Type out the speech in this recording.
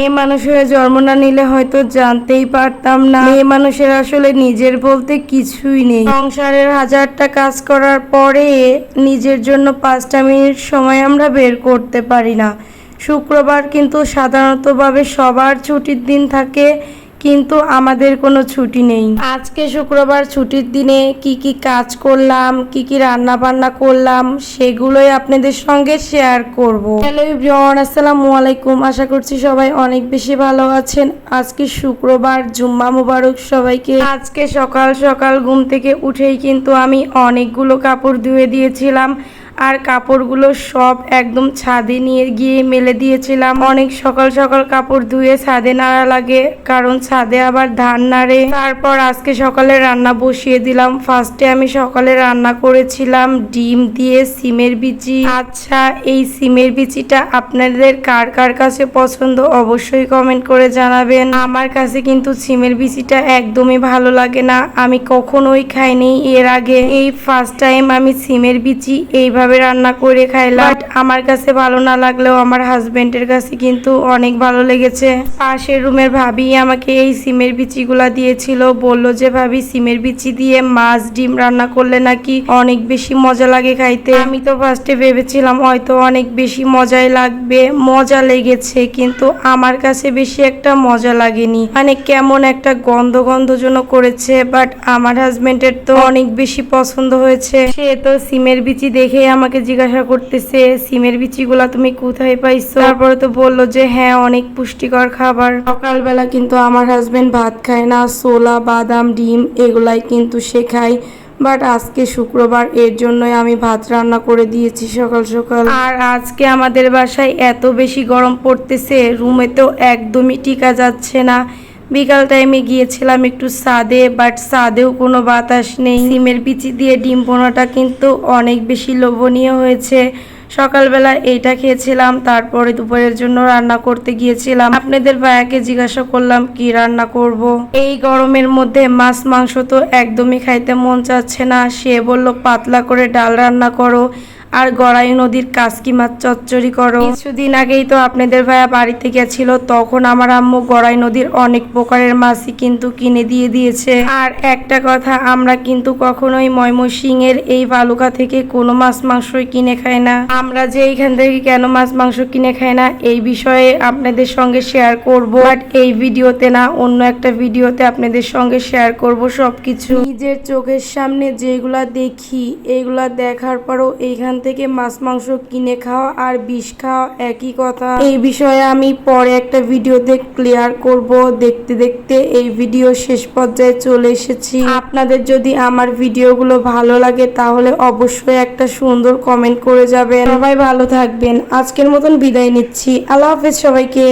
মেয়ে মানুষের জন্ম না নিলে হয়তো জানতেই পারতাম না মেয়ে মানুষের আসলে নিজের বলতে কিছুই নেই। সংসারের হাজারটা কাজ করার পরে নিজের জন্য 5টা মিনিট সময় আমরা বের করতে পারি না। শুক্রবার কিন্তু সাধারণতভাবে সবার ছুটির দিন থাকে, কিন্তু আমাদের কোনো ছুটি নেই। আজকে শুক্রবার ছুটির দিনে কি কি কাজ করলাম, কি কি রান্না বান্না করলাম সেগুলোই আপনাদের সঙ্গে শেয়ার করব। হ্যালো এভরিওয়ান, আসসালামু আলাইকুম। আশা করছি সবাই অনেক বেশি ভালো আছেন। আজকে শুক্রবার, জুম্মা মুবারক সবাইকে। আজকে সকাল সকাল ঘুম থেকে উঠেই কিন্তু আমি অনেকগুলো কাপড় ধুয়ে দিয়েছিলাম, আর কাপড়গুলো সব একদম ছাদে নিয়ে গিয়ে মেলে দিয়েছিলাম। অনেক সকাল সকাল কাপড় ধুয়ে ছাদে নাড়া লাগে, কারণ ছাদে আবার ধান নাড়ে। তারপর আজকে সকালে রান্না বসিয়ে দিলাম। ফার্স্টে আমি সকালে রান্না করেছিলাম ডিম দিয়ে সিমের বিচি। আচ্ছা, এই সিমের বিচিটা আপনাদের কার কার কাছে পছন্দ অবশ্যই কমেন্ট করে জানাবেন। আমার কাছে কিন্তু সিমের বিচিটা একদমই ভালো লাগে না, আমি কখনোই খাইনি এর আগে। এই ফার্স্ট টাইম আমি সিমের বিচি এইভাবে রান্না করে খাইলাম। বাট আমার কাছে ভালো না লাগলেও আমার হাজবেন্ডের কাছে কিন্তু অনেক ভালো লেগেছে। পাশের রুমের ভাবি আমাকে এই সিমের বিচিগুলা দিয়েছিল, বলল যে ভাবি সিমের বিচি দিয়ে মাছ ডিম রান্না করলে নাকি অনেক বেশি মজা লাগে খাইতে। আমি তো ফার্স্টে ভেবেছিলাম হয়তো অনেক বেশি মজাই লাগবে, মজা লেগেছে, কিন্তু আমার কাছে বেশি একটা মজা লাগেনি। মানে কেমন একটা গন্ধ গন্ধ জন্য করেছে, বাট আমার হাজবেন্ডের তো অনেক বেশি পছন্দ হয়েছে। সে তো সিমের বিচি দেখে আমাকে জিজ্ঞাসা করতেছে সিমের বিচিগুলা তুমি কোথায় পাইছো। তারপরে তো বললো যে হ্যাঁ অনেক পুষ্টিকর খাবার। সকালবেলা কিন্তু আমার হাজবেন্ড ভাত খায় না, ছোলা বাদাম ডিম এগুলাই কিন্তু সে খায়। বাট আজকে শুক্রবার, এর জন্যই আমি ভাত রান্না করে দিয়েছি সকাল সকাল। আর আজকে আমাদের বাসায় এত বেশি গরম পড়তেছে, রুমে তো একদমই টিকা যাচ্ছে না। বিকাল টাইমে গিয়েছিলাম একটু ছাদে, বাট ছাদেও কোনো বাতাস নেই। সিমের বিচি দিয়ে ডিম ভোনাটা কিন্তু অনেক বেশি লোভনীয় হয়েছে। সকালবেলা এইটা খেয়েছিলাম, তারপরে দুপুরের জন্য রান্না করতে গিয়েছিলাম। আপনাদের ভাইয়াকে জিজ্ঞাসা করলাম কি রান্না করব। এই গরমের মধ্যে মাছ মাংস তো একদমই খাইতে মন চাচ্ছে না। সে বলল পাতলা করে ডাল রান্না করো আর গড়াই নদীর কাসকি মাছ চচ্চড়ি করো। কিছুদিন আগেই তো আপনাদের ভাইয়া বাড়িতে গেছিল, তখন আমার আম্মু গড়াই নদীর অনেক প্রকারের মাছই কিন্তু কিনে দিয়ে দিয়েছে। আর একটা কথা, আমরা কিন্তু কখনোই ময়মনসিংহের এই বালুকা থেকে কোনো মাছ মাংসই কিনে খাই না। আমরা যে এইখান থেকে কেন মাছ মাংস কিনে খাই না এই বিষয়ে আপনাদের সঙ্গে শেয়ার করব, বাট এই ভিডিওতে না, অন্য একটা ভিডিওতে আপনাদের সঙ্গে শেয়ার করব সবকিছু। নিজের চোখের সামনে যেগুলা দেখি এইগুলা দেখার পরও এইখান থেকে মাছ মাংস কিনে খাওয়া আর বিষ খাওয়া একই কথা। এই বিষয়ে আমি পরে একটা ভিডিওতে ক্লিয়ার করব। দেখতে দেখতে এই ভিডিও শেষ পর্যায়ে চলে এসেছি। আপনাদের যদি আমার ভিডিওগুলো ভালো লাগে তাহলে অবশ্যই একটা সুন্দর কমেন্ট করে যাবেন। সবাই ভালো থাকবেন। আজকের মতন বিদায় নিচ্ছি। আল্লাহ হাফেজ সবাইকে।